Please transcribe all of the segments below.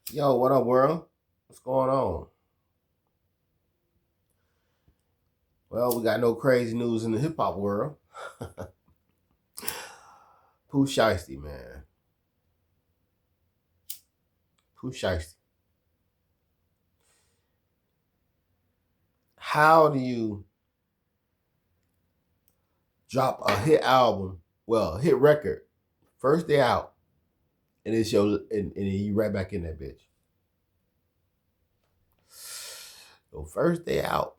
Yo, what up, world? What's going on? Well, we got no crazy news in the hip hop world. Pooh shiesty, man. Pooh shiesty. How do you drop a hit album, well, a hit record, first day out, and it's your and you right back in that bitch? So first day out,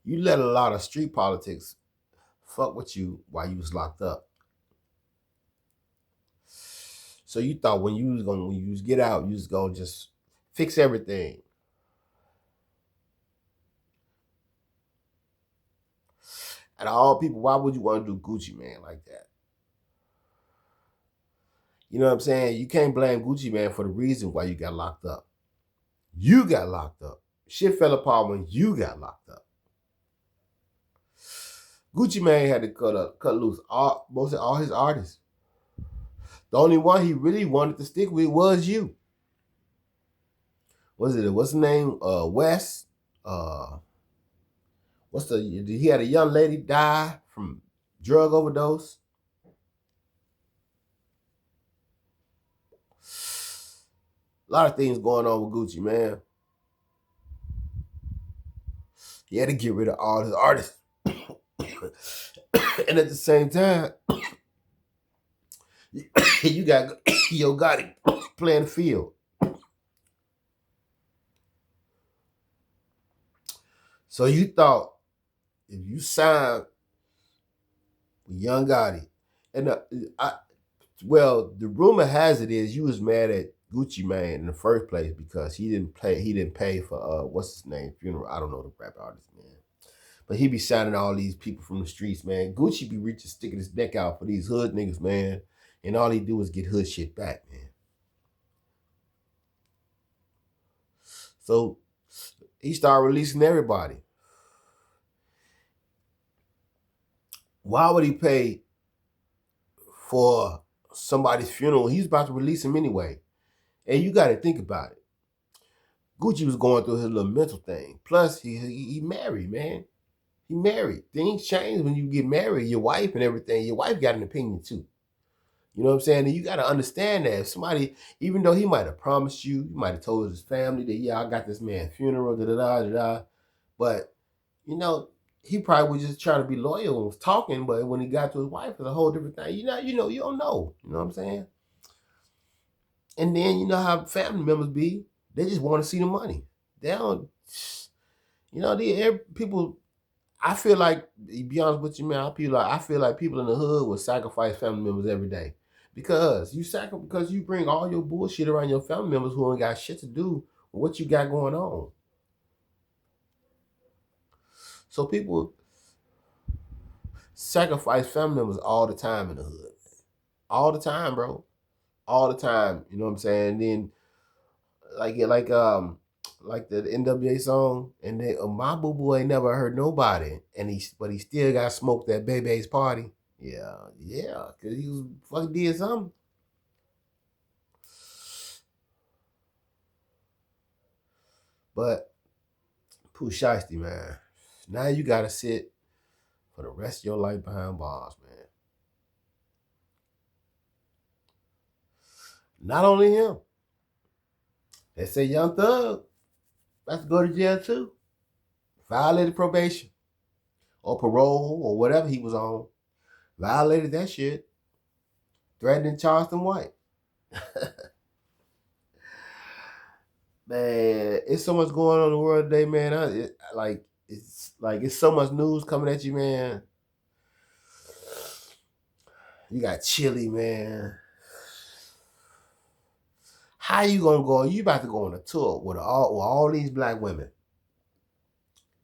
you let a lot of street politics fuck with you while you was locked up. So you thought when you was get out, you was gonna just fix everything. Out of all people, why would you want to do Gucci Man like that? You know what I'm saying? You can't blame Gucci Man for the reason why you got locked up. You got locked up. Shit fell apart when you got locked up. Gucci Man had to cut loose most of all his artists. The only one he really wanted to stick with was you. What's the name? Wes. Uh he had a young lady die from drug overdose. A lot of things going on with Gucci, man. He had to get rid of all his artists. And at the same time, you got Yo Gotti playing the field. So you thought if you signed with Young Gotti, and the rumor has it is you was mad at Gucci Man in the first place because he didn't pay for what's his name funeral. I don't know the rap artist, man. But he be signing all these people from the streets, man. Gucci be reaching, sticking his neck out for these hood niggas, man. And all he do is get hood shit back, man. So he started releasing everybody. Why would he pay for somebody's funeral? He's about to release him anyway. And you got to think about it. Gucci was going through his little mental thing. Plus, he married, man. He married. Things change when you get married. Your wife and everything. Your wife got an opinion too. You know what I'm saying? And you got to understand that if somebody, even though he might have promised you, he might have told his family that, yeah, I got this man's funeral, da da da da da. But, you know, he probably was just trying to be loyal and was talking, but when he got to his wife, it's a whole different thing. You don't know. You know what I'm saying? And then you know how family members be. They just want to see the money. They don't, people. I feel like, to be honest with you, man, I feel like people in the hood will sacrifice family members every day because because you bring all your bullshit around your family members who ain't got shit to do with what you got going on. So people sacrifice family members all the time in the hood, all the time, bro, all the time. You know what I'm saying? And then like the NWA song, and then my boo boo ain't never hurt nobody, and he still got smoked at Bebe's party. Yeah, yeah, cause he was fucking did something. But Pooh Shiesty, man, now you gotta sit for the rest of your life behind bars, man. Not only him, they say Young Thug has to go to jail too. Violated probation or parole or whatever he was on. Violated that shit. Threatening Charleston White. Man, it's so much going on in the world today, man. It's so much news coming at you, man. You got Chili, man. How you gonna go? You about to go on a tour with all these black women,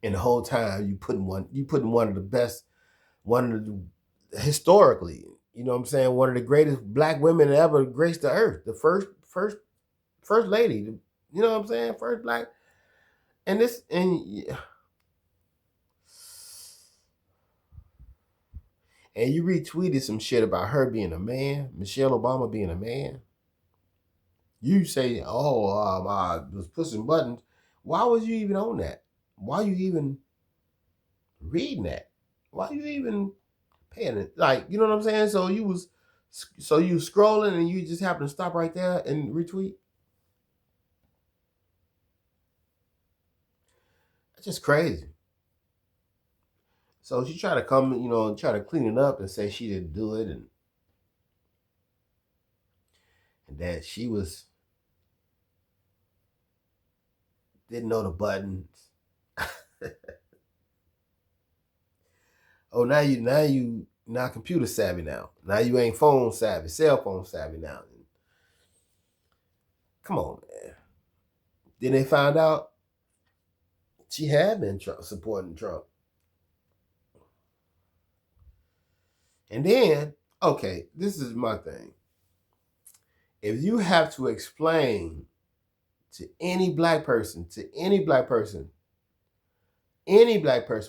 and the whole time you putting one of the best, one of the historically, you know what I'm saying, one of the greatest black women to ever grace the earth, the first lady, you know what I'm saying, first black, and this and you retweeted some shit about her being a man, Michelle Obama being a man. You say, oh, I was pushing buttons. Why was you even on that? Why you even reading that? Why you even paying it? Like, you know what I'm saying? So you scrolling and you just happen to stop right there and retweet. That's just crazy. So she tried to come, and try to clean it up and say she didn't do it, and that she didn't know the buttons. Oh, now you not computer savvy now. Now you ain't phone savvy, cell phone savvy now. Come on, man. Then they found out she had been supporting Trump. And then, okay, this is my thing. If you have to explain to any black person,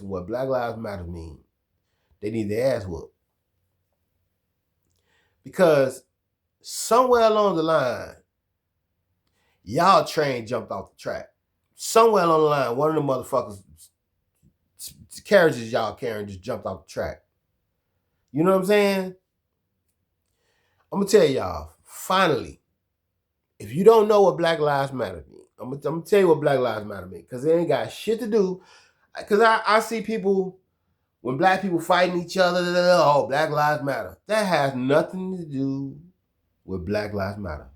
what Black Lives Matter mean, they need their ass whooped. Because somewhere along the line, y'all train jumped off the track. Somewhere along the line, one of the motherfuckers, carriages y'all carrying just jumped off the track. You know what I'm saying? I'm gonna tell y'all, finally, if you don't know what Black Lives Matter mean, I'm gonna tell you what Black Lives Matter mean, because it ain't got shit to do. Because I see people, when black people fighting each other, oh, Black Lives Matter. That has nothing to do with Black Lives Matter.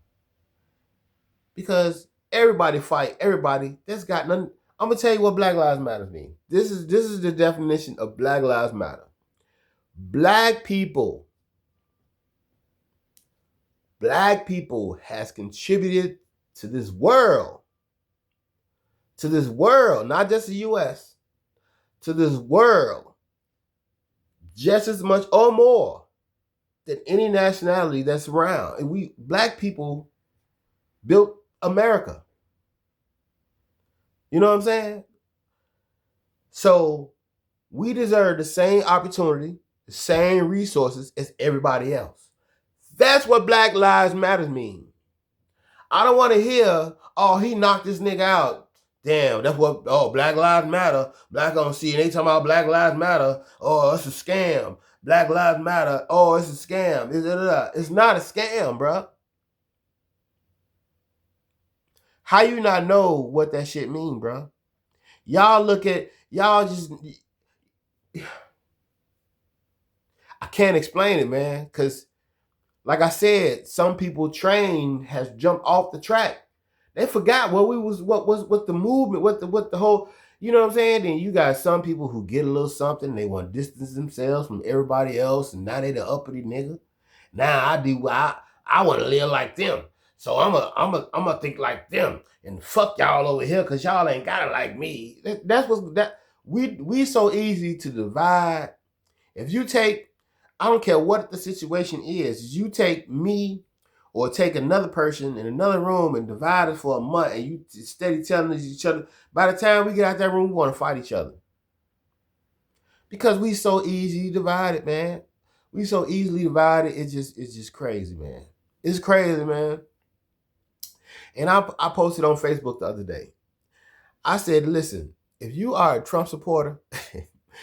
Because everybody fight everybody. That's got nothing. I'm gonna tell you what Black Lives Matter mean. This is the definition of Black Lives Matter. Black people has contributed to this world, not just the U.S., to this world, just as much or more than any nationality that's around. And black people built America. You know what I'm saying? So we deserve the same opportunity, the same resources as everybody else. That's what Black Lives Matter mean. I don't want to hear, oh, he knocked this nigga out. Damn, that's what, Black Lives Matter. Black on C, and they talking about Black Lives Matter. Oh, it's a scam. Black Lives Matter. Oh, it's a scam. It's not a scam, bro. How you not know what that shit mean, bro? Y'all just, I can't explain it, man, because like I said, some people train has jumped off the track. They forgot what the movement, what the whole, you know what I'm saying? Then you got some people who get a little something, they want to distance themselves from everybody else, and now they the uppity nigga. Now I want to live like them. So I'm a think like them and fuck y'all over here because y'all ain't got it like me. We so easy to divide. If you take, I don't care what the situation is, you take me or take another person in another room and divide us for a month, and you steady telling each other, by the time we get out that room, we want to fight each other. Because we so easily divided, man. We so easily divided, it's just crazy, man. It's crazy, man. And I posted on Facebook the other day. I said, listen, if you are a Trump supporter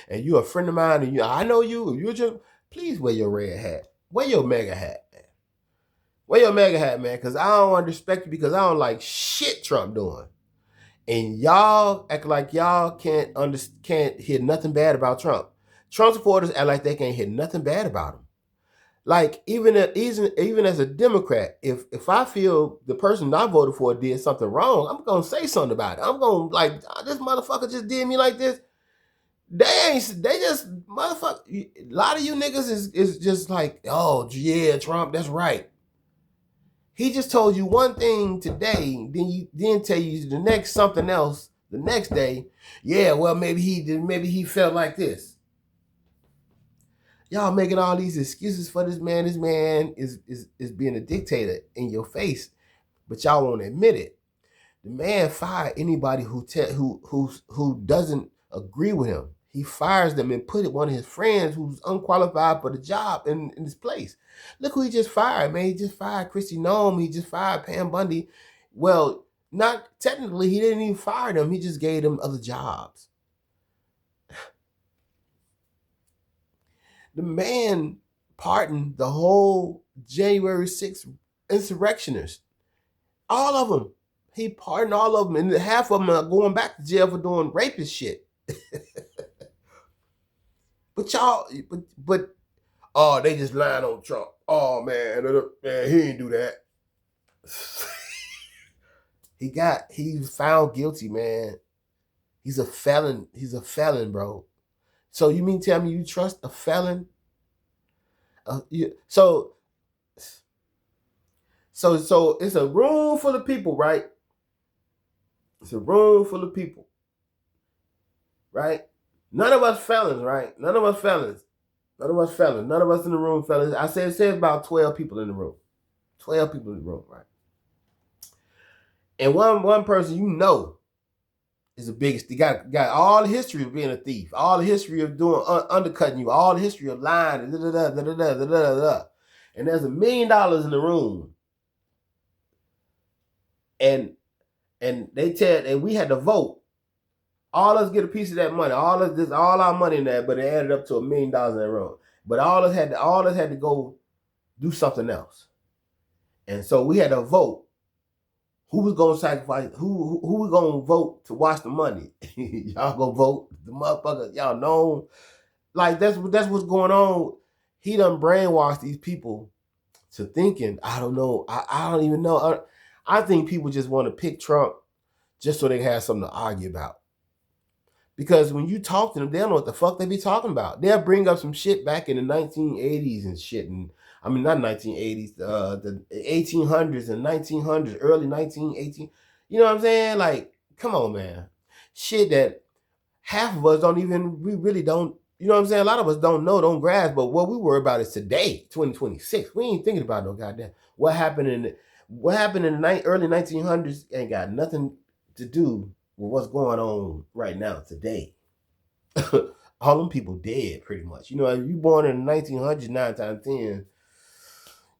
and you're a friend of mine, and I know you're just, please wear your red hat. Wear your MAGA hat, man. Wear your MAGA hat, man, because I don't respect you, because I don't like shit Trump doing. And y'all act like y'all can't hear nothing bad about Trump. Trump supporters act like they can't hear nothing bad about him. Like, even as a Democrat, if I feel the person I voted for did something wrong, I'm gonna say something about it. I'm gonna, like, this motherfucker just did me like this. They just motherfucker. A lot of you niggas is just like, oh yeah, Trump, that's right. He just told you one thing today, then tell you the next something else the next day. Yeah, well, maybe he felt like this. Y'all making all these excuses for this man. This man is being a dictator in your face, but y'all won't admit it. The man fired anybody who doesn't agree with him. He fires them and put one of his friends who's unqualified for the job in his place. Look who he just fired, man. He just fired Christy Nome. He just fired Pam Bundy. Well, not technically, he didn't even fire them. He just gave them other jobs. The man pardoned the whole January 6th insurrectionists. All of them. He pardoned all of them. And half of them are going back to jail for doing rapist shit. But y'all, oh, they just lying on Trump. Oh, man, he didn't do that. He was found guilty, man. He's a felon. He's a felon, bro. So you mean tell me you trust a felon? So it's a room full of people, right? It's a room full of people, right? None of us felons, right? None of us felons. None of us felons. None of us in the room felons. I said about 12 people in the room. 12 people in the room, right? And one person you know is the biggest. He got all the history of being a thief, all the history of doing undercutting you, all the history of lying, and and there's $1 million in the room, and we had to vote. All of us get a piece of that money. All our money in there, but it added up to $1 million in that room. But all of us had to go do something else, and so we had to vote. Who was gonna sacrifice? Who was gonna vote to watch the money? Y'all gonna vote the motherfuckers? Y'all know, like that's what's going on. He done brainwashed these people to thinking. I don't know. I don't even know. I think people just want to pick Trump just so they have something to argue about. Because when you talk to them, they don't know what the fuck they be talking about. They'll bring up some shit back in the 1980s and shit, and I mean not 1980s, the 1800s and 1900s, early 1918. You know what I'm saying? Like, come on, man. Shit that half of us we really don't. You know what I'm saying? A lot of us don't know, don't grasp. But what we worry about is today, 2026. We ain't thinking about no goddamn what happened in the early 1900s. Ain't got nothing to do with what's going on right now today. All them people dead pretty much. You know, if you born in the 1900s, 9 times 10,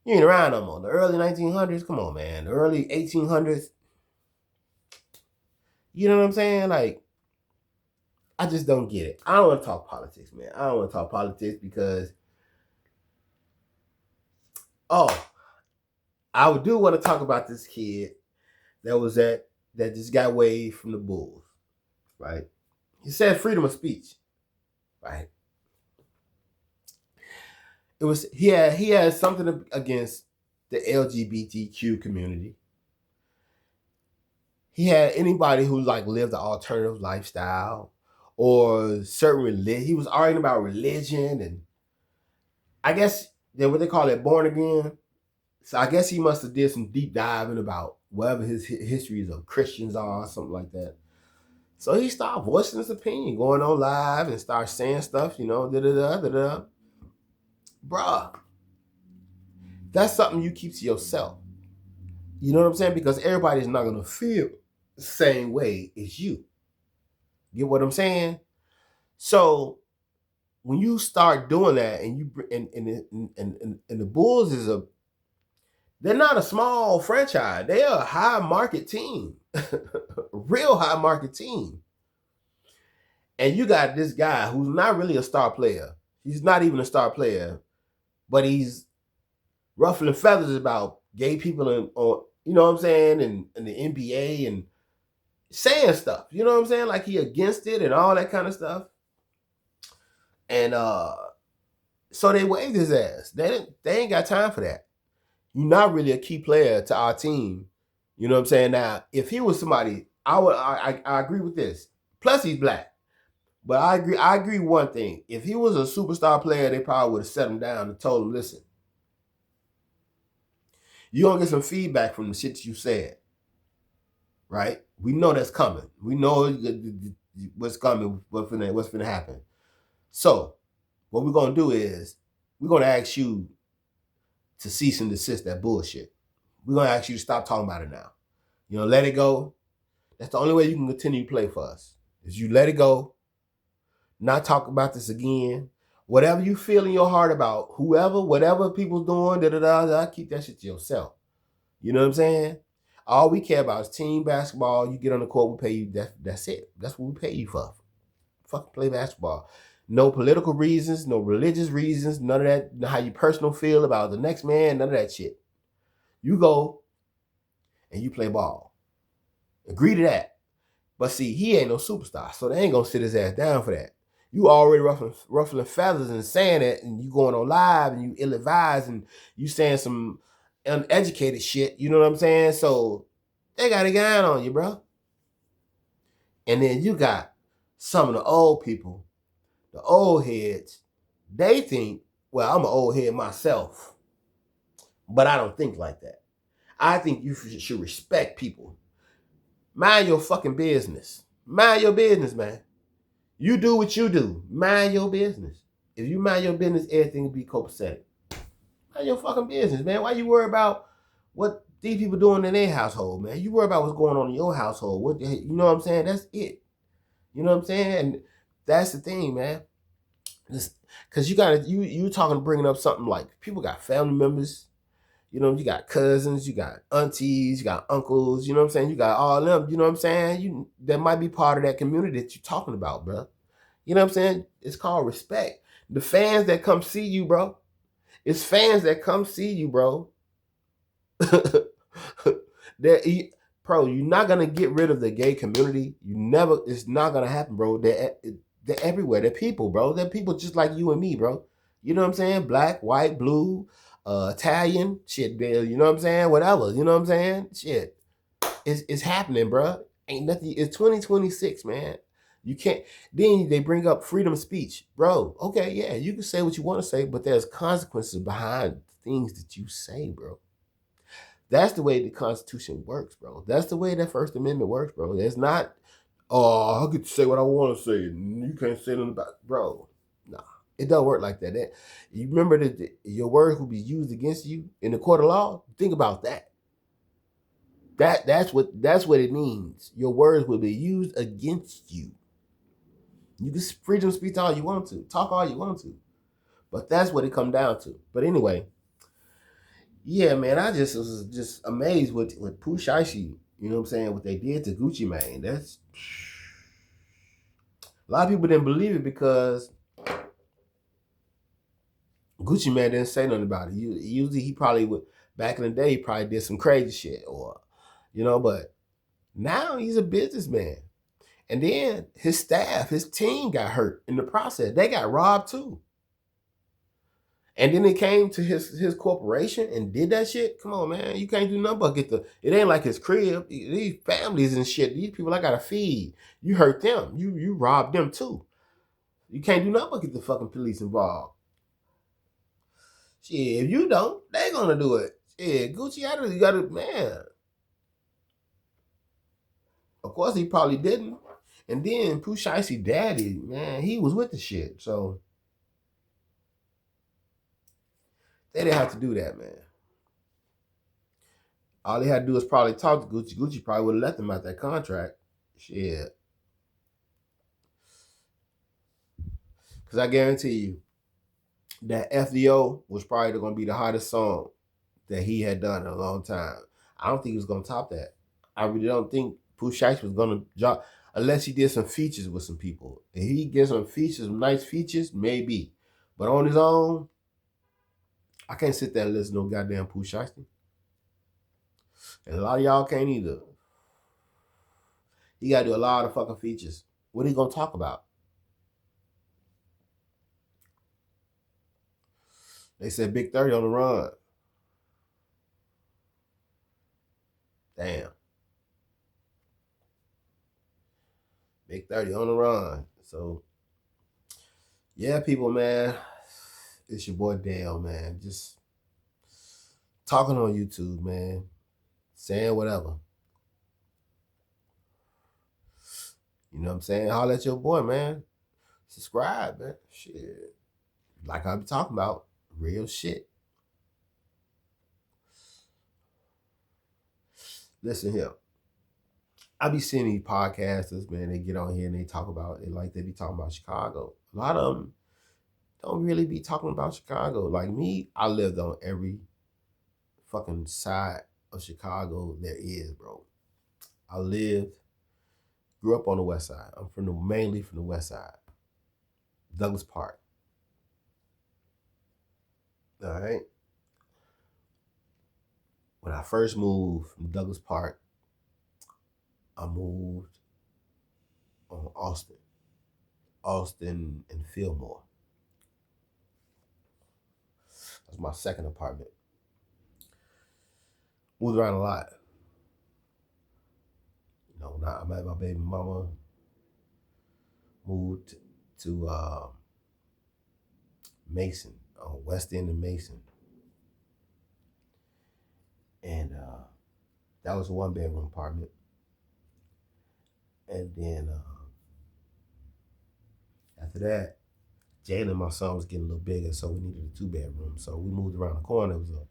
you ain't around no more. The early 1900s, come on, man. The early 1800s, you know what I'm saying? Like, I just don't get it. I don't want to talk politics, man. I don't want to talk politics because, I do want to talk about this kid that just got waived from the Bulls, right? He said freedom of speech, right? He had something against the LGBTQ community. He had anybody who like lived an alternative lifestyle or certain religion. He was arguing about religion, and I guess they're what they call it, born again. So I guess he must have did some deep diving about whatever his histories of Christians are, something like that. So he started voicing his opinion, going on live and start saying stuff, you know, Bruh, that's something you keep to yourself. You know what I'm saying? Because everybody's not going to feel the same way as you. Get what I'm saying? So when you start doing that, and the Bulls they're not a small franchise. They're a high market team, real high market team. And you got this guy who's not really a star player. He's not even a star player, but he's ruffling feathers about gay people you know what I'm saying, and the NBA and saying stuff. You know what I'm saying? Like he against it and all that kind of stuff. And so they waived his ass. They ain't got time for that. You're not really a key player to our team. You know what I'm saying? Now, if he was somebody, I agree with this. Plus, he's black. But I agree one thing. If he was a superstar player, they probably would have set him down and told him, listen, you're going to get some feedback from the shit you said. Right? We know that's coming. We know what's coming, what's going to happen. So, what we're going to do is, we're going to ask you to cease and desist that bullshit. We're going to ask you to stop talking about it now. You know, let it go. That's the only way you can continue to play for us, is you let it go. not talk about this again. Whatever you feel in your heart about whoever, whatever people's doing, keep that shit to yourself. You know what I'm saying? All we care about is team basketball. You get on the court, we pay you. That's it. That's what we pay you for. Fucking play basketball. No political reasons, no religious reasons, none of that. How you personal feel about the next man, none of that shit. You go and you play ball. Agree to that. But see, he ain't no superstar, so they ain't gonna sit his ass down for that. You already ruffling feathers and saying it, and you going on live and you ill-advised and you saying some uneducated shit. You know what I'm saying? So they got a guy on you, bro. And then you got some of the old people, the old heads. They think, well, I'm an old head myself, but I don't think like that. I think you should respect people. Mind your fucking business. Mind your business, man. You do what you do. Mind your business. If you mind your business, everything will be copacetic. Mind your fucking business, man. Why you worry about what these people doing in their household, man? You worry about what's going on in your household. What the, you know what I'm saying? That's it. You know what I'm saying? And that's the thing, man. Because you talking, bringing up something like people got family members. You know, you got cousins, you got aunties, you got uncles, you know what I'm saying? You got all them, you know what I'm saying? That might be part of that community that you're talking about, bro. You know what I'm saying? It's called respect. The fans that come see you, bro. It's fans that come see you, bro. Bro, you're not gonna get rid of the gay community. It's not gonna happen, bro. They're everywhere. They're people, bro. They're people just like you and me, bro. You know what I'm saying? Black, white, blue, Italian, shit, you know what I'm saying? Whatever, you know what I'm saying? Shit. It's happening, bro. Ain't nothing. It's 2026, man. You can't. Then they bring up freedom of speech, bro. Okay, yeah, you can say what you want to say, but there's consequences behind things that you say, bro. That's the way the Constitution works, bro. That's the way that First Amendment works, bro. It's not, oh, I get to say what I want to say. You can't say nothing about it. Bro. Nah, it don't work like that. You remember that your words will be used against you in the court of law? Think about that. That's what it means. Your words will be used against you. You can freedom of speech all you want to, talk all you want to, but that's what it come down to. But anyway, yeah, man, I just was just amazed with Pooh Shiesty. You know what I'm saying? What they did to Gucci Mane. That's a lot of people didn't believe it because Gucci Mane didn't say nothing about it. Usually he probably would, back in the day, he probably did some crazy shit or, you know, but now he's a businessman. And then his staff, his team got hurt in the process. They got robbed too. And then it came to his corporation and did that shit. Come on, man. You can't do nothing but get it ain't like his crib. These families and shit. These people I gotta feed. You hurt them. You robbed them too. You can't do nothing but get the fucking police involved. Shit, if you don't, they gonna do it. Shit, Gucci, you gotta, man. Of course he probably didn't. And then Pooh Shiesty daddy, man, he was with the shit. So they didn't have to do that, man. All they had to do was probably talk to Gucci. Gucci probably would have let them out that contract. Shit. Because I guarantee you, that FDO was probably going to be the hottest song that he had done in a long time. I don't think he was going to top that. I really don't think Pooh Shiesty was going to drop, unless he did some features with some people. If he gets some features, some nice features, maybe. But on his own, I can't sit there and listen to no goddamn Pooh Shiesty. And a lot of y'all can't either. He got to do a lot of fucking features. What are he going to talk about? They said Big 30 on the run. Damn. Big 30 on the run. So, yeah, people, man. It's your boy Dale, man. Just talking on YouTube, man. Saying whatever. You know what I'm saying? Holler at your boy, man. Subscribe, man. Shit. Like I be talking about, real shit. Listen here. I be seeing these podcasters, man, they get on here and they talk about it like they be talking about Chicago. A lot of them don't really be talking about Chicago. Like me, I lived on every fucking side of Chicago there is, bro. I grew up on the west side. I'm mainly from the west side. Douglas Park. All right. When I first moved from Douglas Park, I moved on Austin and Fillmore. That's my second apartment. Moved around a lot. You know, when I met my baby mama, moved to Mason, West End of Mason. And that was a 1-bedroom apartment. And then after that, Jalen, my son, was getting a little bigger, so we needed a 2-bedroom. So we moved around the corner. It was a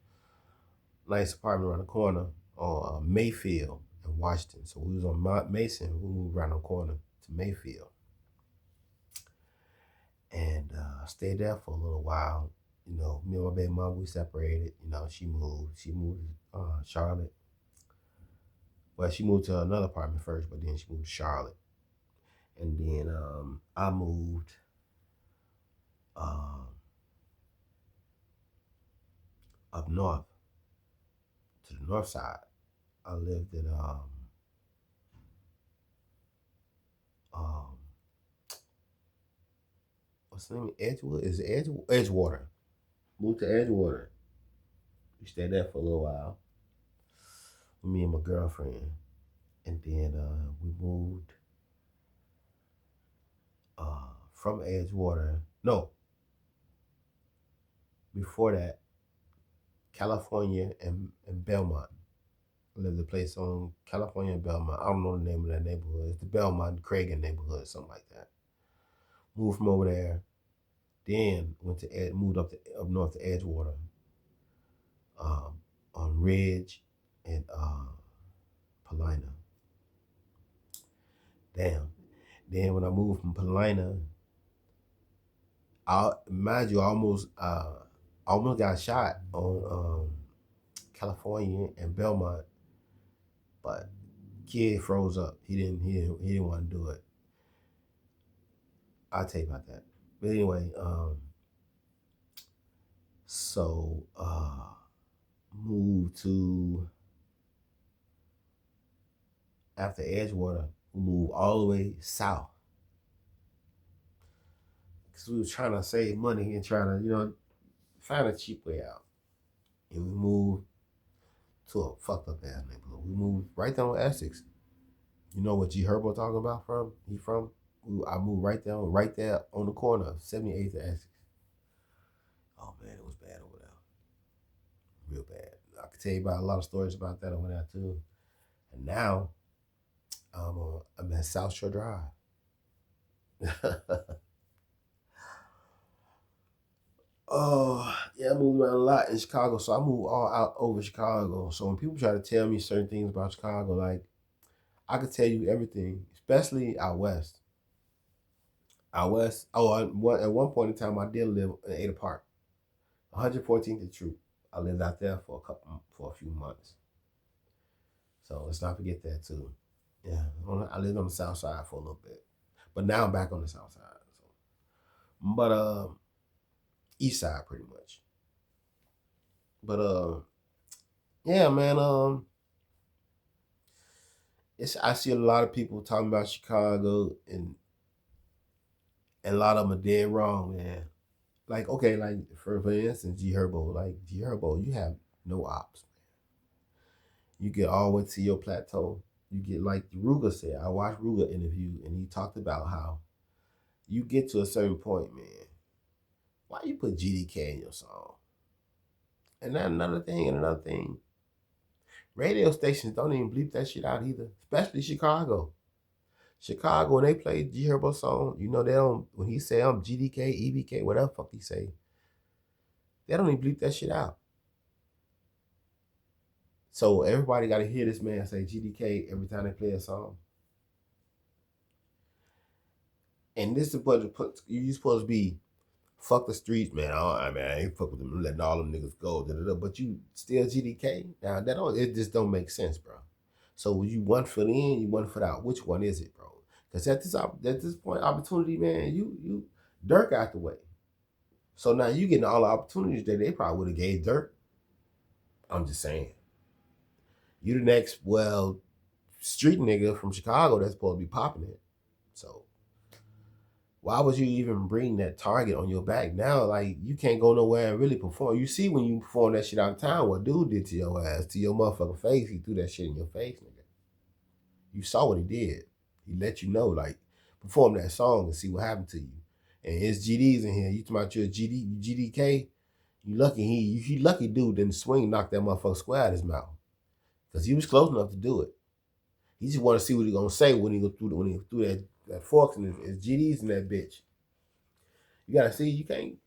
nice apartment around the corner on Mayfield in Washington. So we was on Mason. We moved around the corner to Mayfield. And I stayed there for a little while. You know, me and my baby mom, we separated. You know, she moved. She moved to Charlotte. Well, she moved to another apartment first, but then she moved to Charlotte. And then I moved up north to the north side. I lived in what's the name? Edgewood? Is it Edgewater? Moved to Edgewater. We stayed there for a little while with me and my girlfriend. And then we moved from Edgewater. No. Before that, California and Belmont. I lived in a place on California and Belmont. I don't know the name of that neighborhood. It's the Belmont Cragen neighborhood, something like that. Moved from over there. Then moved up north to Edgewater, on Ridge and Paulina. Damn. Then when I moved from Paulina, I almost got shot on California and Belmont, but kid froze up. He didn't want to do it. I'll tell you about that. But anyway, so moved to, after Edgewater, we moved all the way south. Because we was trying to save money and trying to, you know, find a cheap way out. And we moved to a fucked up ass neighborhood. We moved right down Essex. You know what G Herbo talking about from? I moved right there on the corner of 78th and Essex. Oh man, it was bad over there. Real bad. I could tell you about a lot of stories about that over there too. And now, I'm at South Shore Drive. Oh, yeah, I moved around a lot in Chicago. So I moved all out over Chicago. So when people try to tell me certain things about Chicago, like, I could tell you everything, especially out west. Out west, at one point in time, I did live in Ada Park, 114th and Troop. I lived out there for a few months. So let's not forget that too. Yeah, I lived on the south side for a little bit, but now I'm back on the south side. So. But east side pretty much. But yeah, man. I see a lot of people talking about Chicago, and a lot of them are dead wrong, man. Like, okay, like for instance, G Herbo, you have no ops, man. You get all the way to your plateau. You get, like Ruger said, I watched Ruger interview, and he talked about how you get to a certain point, man. Why you put GDK in your song? And then another thing, radio stations don't even bleep that shit out either, especially Chicago. Chicago, when they play G Herbo song, you know they don't, when he say I'm GDK, EBK, whatever the fuck he say, they don't even bleep that shit out. So everybody got to hear this man say GDK every time they play a song. And this is what you supposed to be. Fuck the streets, man. I ain't fuck with them, letting all them niggas go. But you still GDK? Now it just don't make sense, bro. So you 1 foot in, you 1 foot out. Which one is it, bro? Because at this point, opportunity, man, you Dirk out the way. So now you getting all the opportunities that they probably would have gave Dirk. I'm just saying. You the next street nigga from Chicago that's supposed to be popping it. So why would you even bring that target on your back? Now, like, you can't go nowhere and really perform. You see when you perform that shit out of town, what dude did to your ass, to your motherfucking face. He threw that shit in your face, nigga. You saw what he did. He let you know, like, perform that song and see what happened to you. And his GD's in here. You talking about your GDK? You lucky he lucky dude didn't swing and knock that motherfucker square out his mouth. Because he was close enough to do it. He just want to see what he gonna say when he threw that forks and his GDs in that bitch. You gotta see, you can't.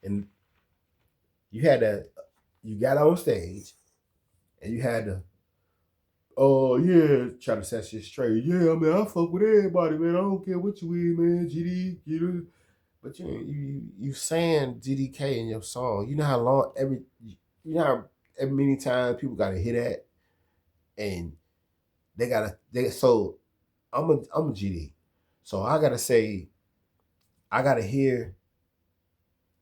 And you got on stage and you had to, oh yeah, try to set shit straight. Yeah, I mean, I fuck with everybody, man. I don't care what you is, man. GD, you know. But you saying GDK in your song. You know how many times people gotta hear that, and so I'm a GD. So I gotta hear.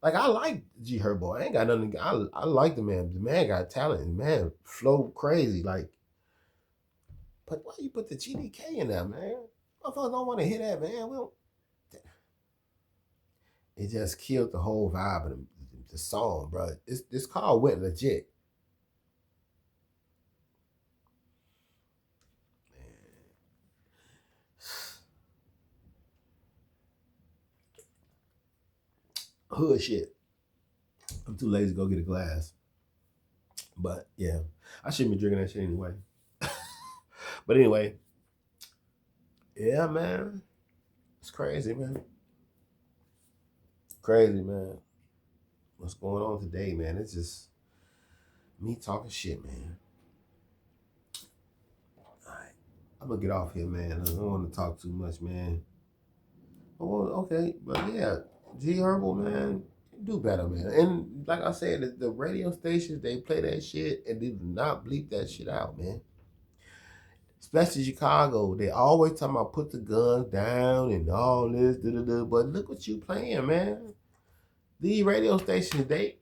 Like, I like G Herbo. I ain't got nothing. I like the man. The man got talent. The man flow crazy. Like, but why you put the GDK in there, man? Motherfuckers don't want to hear that, man. It just killed the whole vibe of the song, bro. This call went legit. Hood shit. I'm too lazy to go get a glass. But yeah, I shouldn't be drinking that shit anyway. But anyway, yeah, man. It's crazy, man. Crazy, man. What's going on today, man? It's just me talking shit, man. Alright. I'm gonna get off here, man. I don't want to talk too much, man. Oh, okay, but yeah, G Herbo, man, do better, man. And like I said, the radio stations, they play that shit and they do not bleep that shit out, man. Especially Chicago, they always talking about put the guns down and all this, but look what you playing, man. These radio stations, they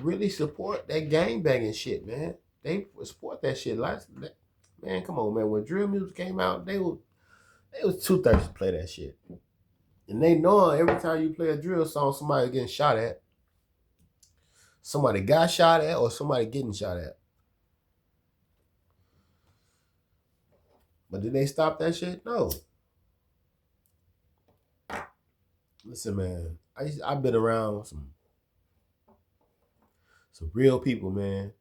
really support that gangbanging shit, man. They support that shit. Man, come on, man. When drill music came out, they was too thirsty to play that shit. And they know every time you play a drill song, somebody getting shot at. Somebody got shot at or somebody getting shot at. But did they stop that shit? No. Listen, man. I've been around some real people, man.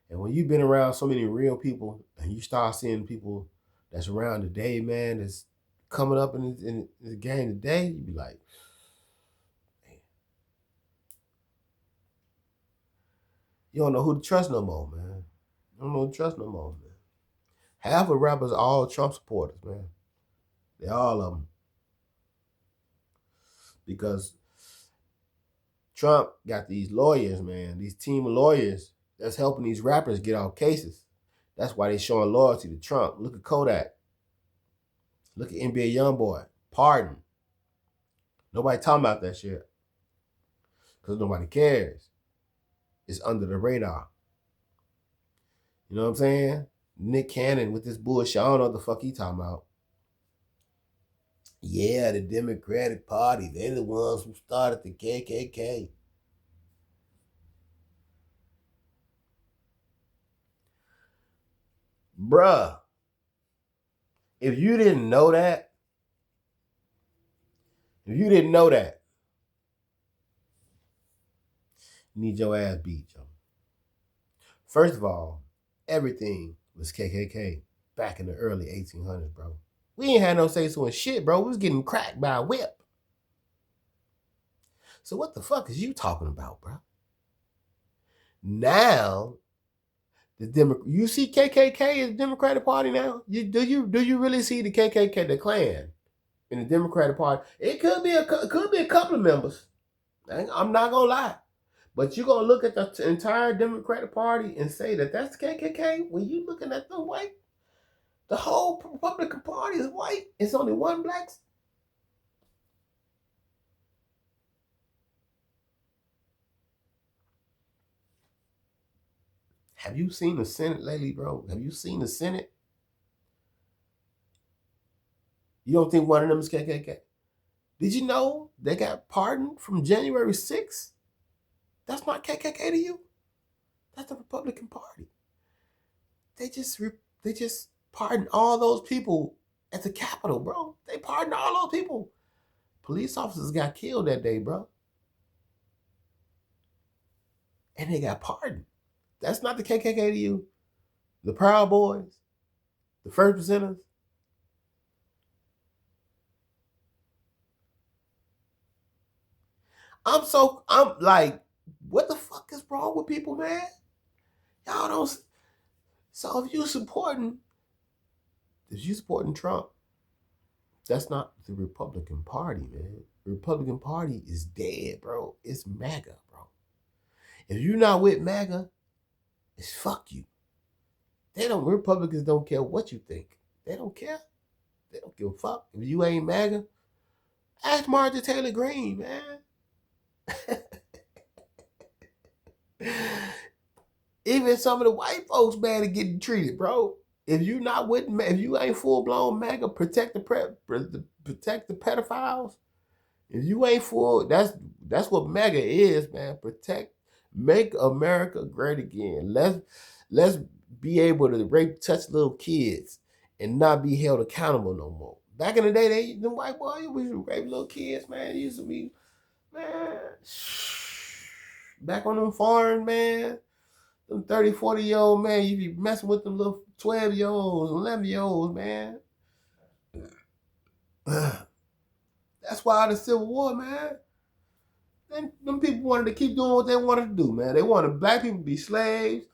And when you've been around so many real people and you start seeing people that's around today, man, that's coming up in the game today, you be like, man. You don't know who to trust no more, man. You don't know who to trust no more, man. Half of rappers are all Trump supporters, man. They all of them. Because Trump got these lawyers, man, these team of lawyers that's helping these rappers get off cases. That's why they showing loyalty to Trump. Look at Kodak. Look at NBA Youngboy. Pardon. Nobody talking about that shit. Because nobody cares. It's under the radar. You know what I'm saying? Nick Cannon with this bullshit. I don't know what the fuck he talking about. Yeah, the Democratic Party. They're the ones who started the KKK. Bruh. If you didn't know that, you need your ass beat, yo. First of all, everything was KKK back in the early 1800s, bro. We ain't had no say-so in shit, bro. We was getting cracked by a whip. So what the fuck is you talking about, bro? Now, You see KKK in the Democratic Party now? Do you really see the KKK, the Klan, in the Democratic Party? It could be a couple of members. I'm not gonna lie, but you're gonna look at the entire Democratic Party and say that that's the KKK when you looking at the white. The whole Republican Party is white. It's only one black. Have you seen the Senate lately, bro? Have you seen the Senate? You don't think one of them is KKK? Did you know they got pardoned from January 6th? That's not KKK to you? That's the Republican Party. They just pardoned all those people at the Capitol, bro. They pardoned all those people. Police officers got killed that day, bro. And they got pardoned. That's not the KKK to you? The Proud Boys? The First Percenters? I'm like, what the fuck is wrong with people, man? Y'all don't. So if you supporting Trump, that's not the Republican Party, man. The Republican Party is dead, bro. It's MAGA, bro. If you're not with MAGA, it's fuck you. Republicans don't care what you think. They don't care. They don't give a fuck. If you ain't MAGA, ask Marjorie Taylor Greene, man. Even some of the white folks mad at getting treated, bro. If you ain't full blown MAGA, protect the pedophiles. If you ain't full, that's what MAGA is, man. Make America great again. Let's be able to touch little kids and not be held accountable no more. Back in the day, the white boys used to rape little kids, man. It used to be, man. Back on them farms, man. Them 30, 40-year-old, man, you be messing with them little 12-year-olds, 11-year-olds, man. That's why the Civil War, man. Them people wanted to keep doing what they wanted to do, man. They wanted black people to be slaves.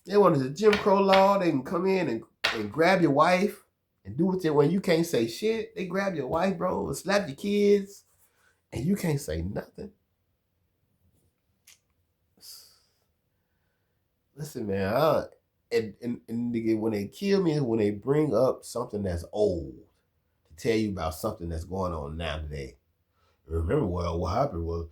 They wanted the Jim Crow law. They can come in and grab your wife and do what they want. You can't say shit. They grab your wife, bro, and slap your kids, and you can't say nothing. Listen, man, and when they kill me, when they bring up something that's old to tell you about something that's going on now today. Remember, well, what happened was,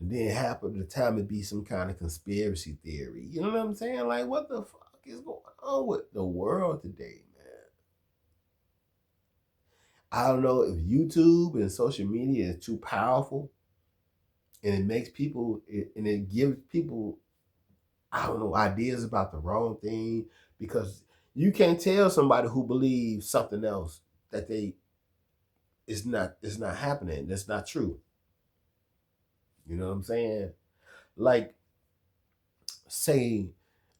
and then half of the time it be some kind of conspiracy theory. You know what I'm saying? Like, what the fuck is going on with the world today, man? I don't know if YouTube and social media is too powerful, and it makes people, and it gives people, I don't know, ideas about the wrong thing, because you can't tell somebody who believes something else that it's not happening. That's not true. You know what I'm saying? Like, say,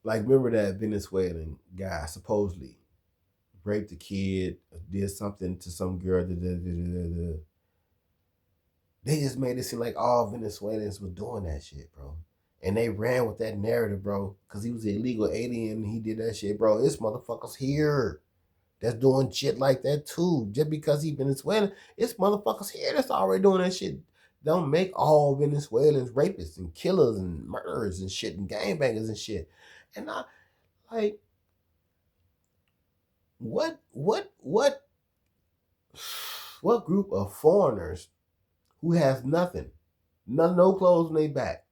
remember that Venezuelan guy supposedly raped a kid, did something to some girl. They just made it seem like all Venezuelans were doing that shit, bro. And they ran with that narrative, bro, because he was an illegal alien and he did that shit, bro. This motherfucker's here that's doing shit like that too. Just because he Venezuelan, it's motherfuckers here that's already doing that shit. Don't make all Venezuelans rapists and killers and murderers and shit and gangbangers and shit. And I like what group of foreigners who has nothing, no clothes on their back,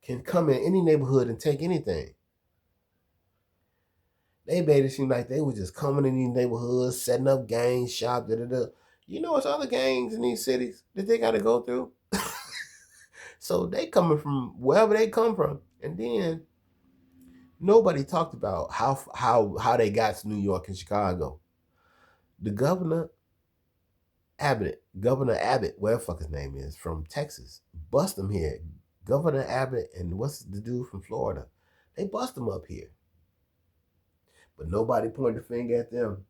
can come in any neighborhood and take anything? They made it seem like they were just coming in these neighborhoods, setting up gangs, shop, You know what's other gangs in these cities that they got to go through? So they coming from wherever they come from, and then nobody talked about how they got to New York and Chicago. The Governor Abbott, whatever the fuck his name is, from Texas, bust them here. Governor Abbott and what's the dude from Florida? They bust them up here. But nobody pointed the finger at them.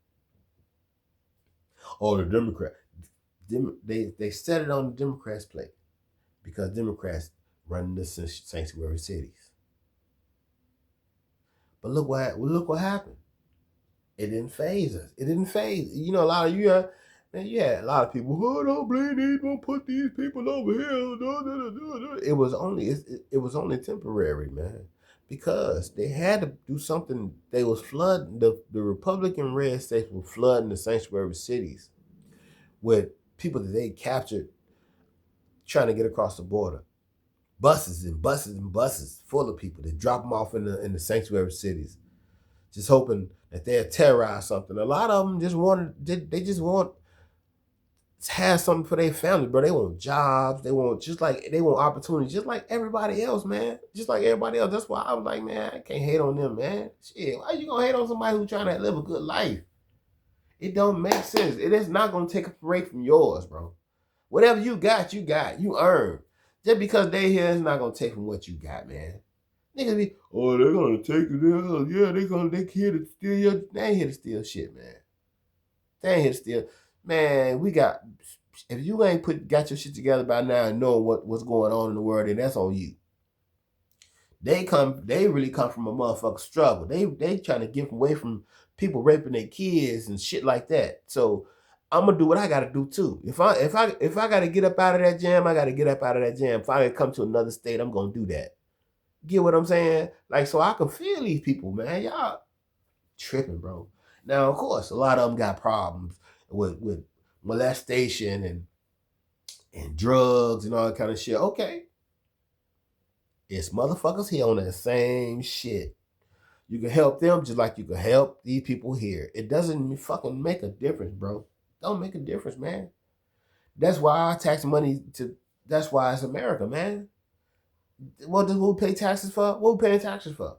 Oh, the Democrat. They set it on the Democrats' plate because Democrats run the sanctuary cities. But look what happened. It didn't phase us. It didn't phase. You know, a lot of you, man, a lot of people. Oh, don't blame these. Don't put these people over here. It was only temporary, man, because they had to do something. They was flooding the Republican red states were flooding the sanctuary cities with people that they captured trying to get across the border. Buses and buses and buses full of people. They drop them off in the sanctuary cities, just hoping that they'll terrorize something. A lot of them they just want to have something for their family, bro. They want jobs. They want opportunities, just like everybody else, man. Just like everybody else. That's why I was like, man, I can't hate on them, man. Shit, why you gonna hate on somebody who's trying to live a good life? It don't make sense. It is not gonna take a break from yours, bro. Whatever you got, you earned. Just because they here is not gonna take from what you got, man. Niggas be, oh, they're gonna take it. Yeah, they here to steal your. They ain't here to steal shit, man. They ain't here to steal. Man, if you ain't got your shit together by now and knowing what's going on in the world, then that's on you. They really come from a motherfucking struggle. They trying to get away from people raping their kids and shit like that. So I'm gonna do what I gotta do too. If I gotta get up out of that jam, I gotta get up out of that jam. If I gotta come to another state, I'm gonna do that. Get what I'm saying? Like, so I can feel these people, man. Y'all tripping, bro. Now, of course, a lot of them got problems with molestation and drugs and all that kind of shit. Okay. It's motherfuckers here on that same shit. You can help them just like you can help these people here. It doesn't fucking make a difference, bro. Don't make a difference, man. That's why I tax money that's why it's America, man. What do we pay taxes for? What we paying taxes for?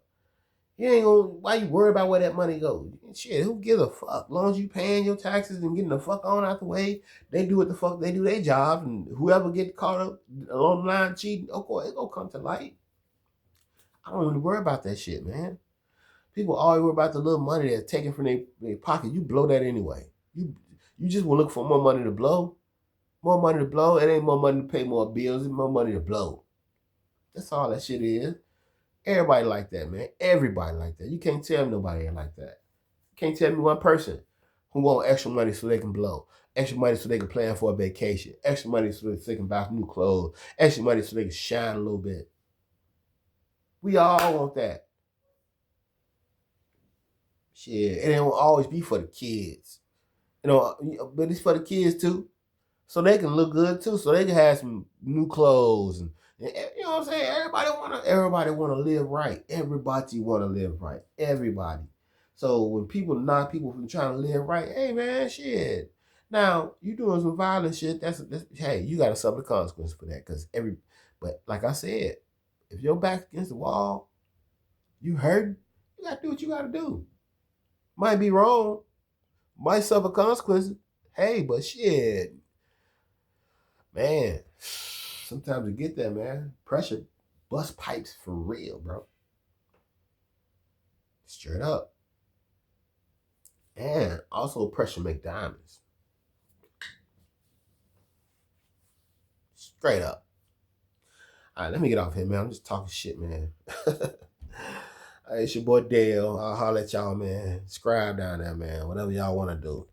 You ain't gonna. Why you worry about where that money goes? Shit, who gives a fuck? As long as you paying your taxes and getting the fuck on out the way, they do what the fuck they do their job, and whoever get caught up along the line cheating, of course it gonna come to light. I don't really worry about that shit, man. People always worry about the little money that's taken from their pocket. You blow that anyway. You just will look for more money to blow. More money to blow. It ain't more money to pay more bills. It's more money to blow. That's all that shit is. Everybody like that, man. Everybody like that. You can't tell me nobody ain't like that. You can't tell me one person who want extra money so they can blow. Extra money so they can plan for a vacation. Extra money so they can buy new clothes. Extra money so they can shine a little bit. We all want that. Shit. And it will always be for the kids. You know, but it's for the kids too. So they can look good too. So they can have some new clothes and you know what I'm saying? Everybody wanna live right. Everybody wanna live right. Everybody. So when people knock people from trying to live right, hey man, shit. Now you doing some violent shit. That's hey, you gotta suffer the consequences for that. But like I said, if your back's against the wall, you hurting, you gotta do what you gotta do. Might be wrong, might suffer consequences. Hey, but shit, man. Sometimes you get that, man. Pressure bust pipes for real, bro. Straight up. And also pressure make diamonds. Straight up. All right, let me get off here, man. I'm just talking shit, man. Hey, it's your boy Dale. I'll holler at y'all, man. Subscribe down there, man. Whatever y'all want to do.